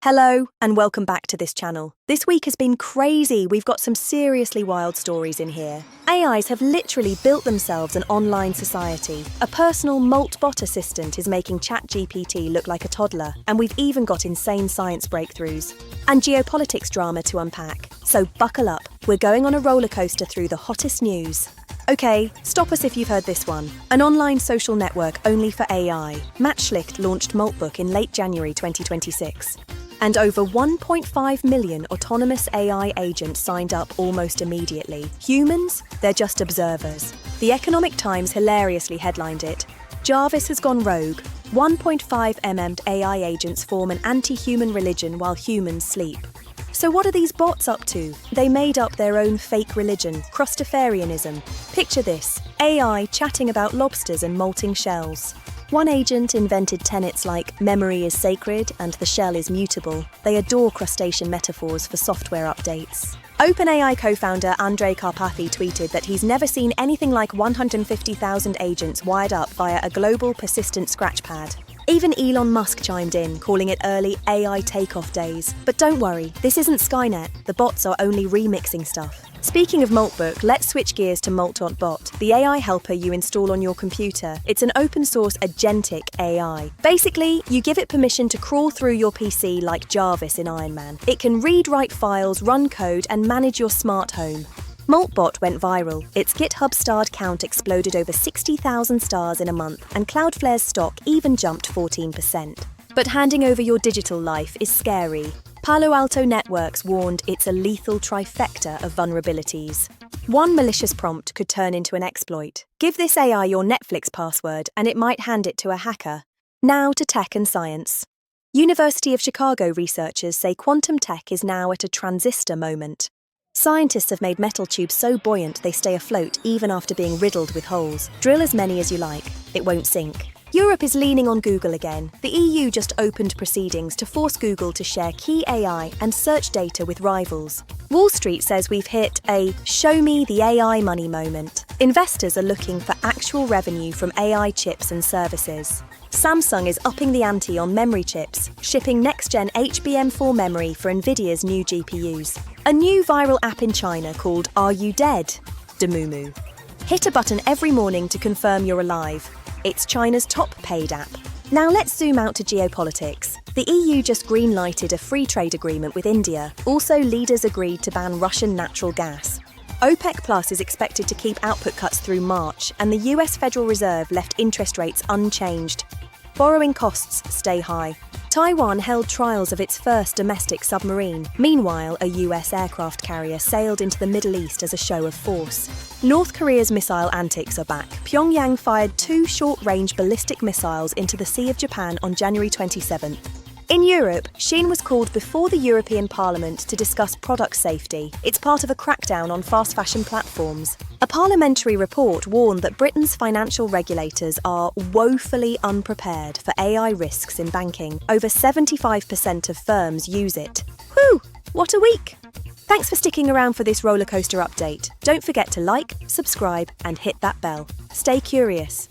Hello, and welcome back to this channel. This week has been crazy. We've got some seriously wild stories in here. AIs have literally built themselves an online society. A personal Molt Bot assistant is making ChatGPT look like a toddler, and we've even got insane science breakthroughs. And geopolitics drama to unpack. So buckle up, we're going on a roller coaster through the hottest news. Okay, stop us if you've heard this one. An online social network only for AI. Matchlicht launched Molt Bot in late January 2026. And over 1.5 million autonomous AI agents signed up almost immediately. Humans? They're just observers. The Economic Times hilariously headlined it, "Jarvis has gone rogue. 1.5 mm AI agents form an anti-human religion while humans sleep." So what are these bots up to? They made up their own fake religion, crustafarianism. Picture this, AI chatting about lobsters and molting shells. One agent invented tenets like memory is sacred and the shell is mutable. They adore crustacean metaphors for software updates. OpenAI co-founder Andrej Karpathy tweeted that he's never seen anything like 150,000 agents wired up via a global persistent scratchpad. Even Elon Musk chimed in, calling it early AI takeoff days. But don't worry, this isn't Skynet. The bots are only remixing stuff. Speaking of Molt Bot, let's switch gears to Molt Bot, the AI helper you install on your computer. It's an open-source agentic AI. Basically, you give it permission to crawl through your PC like Jarvis in Iron Man. It can read, write files, run code, and manage your smart home. Molt Bot went viral. Its GitHub starred count exploded over 60,000 stars in a month, and Cloudflare's stock even jumped 14%. But handing over your digital life is scary. Palo Alto Networks warned it's a lethal trifecta of vulnerabilities. One malicious prompt could turn into an exploit. Give this AI your Netflix password and it might hand it to a hacker. Now to tech and science. University of Chicago researchers say quantum tech is now at a transistor moment. Scientists have made metal tubes so buoyant they stay afloat even after being riddled with holes. Drill as many as you like, it won't sink. Europe is leaning on Google again. The EU just opened proceedings to force Google to share key AI and search data with rivals. Wall Street says we've hit a show me the AI money moment. Investors are looking for actual revenue from AI chips and services. Samsung is upping the ante on memory chips, shipping next-gen HBM4 memory for Nvidia's new GPUs. A new viral app in China called Are You Dead? Demumu. Hit a button every morning to confirm you're alive. It's China's top paid app. Now let's zoom out to geopolitics. The EU just green-lighted a free trade agreement with India. Also, leaders agreed to ban Russian natural gas. OPEC Plus is expected to keep output cuts through March, and the US Federal Reserve left interest rates unchanged. Borrowing costs stay high. Taiwan held trials of its first domestic submarine. Meanwhile, a US aircraft carrier sailed into the Middle East as a show of force. North Korea's missile antics are back. Pyongyang fired 2 short-range ballistic missiles into the Sea of Japan on January 27th. In Europe, Shein was called before the European Parliament to discuss product safety. It's part of a crackdown on fast fashion platforms. A parliamentary report warned that Britain's financial regulators are woefully unprepared for AI risks in banking. Over 75% of firms use it. Whew, what a week! Thanks for sticking around for this rollercoaster update. Don't forget to like, subscribe, and hit that bell. Stay curious.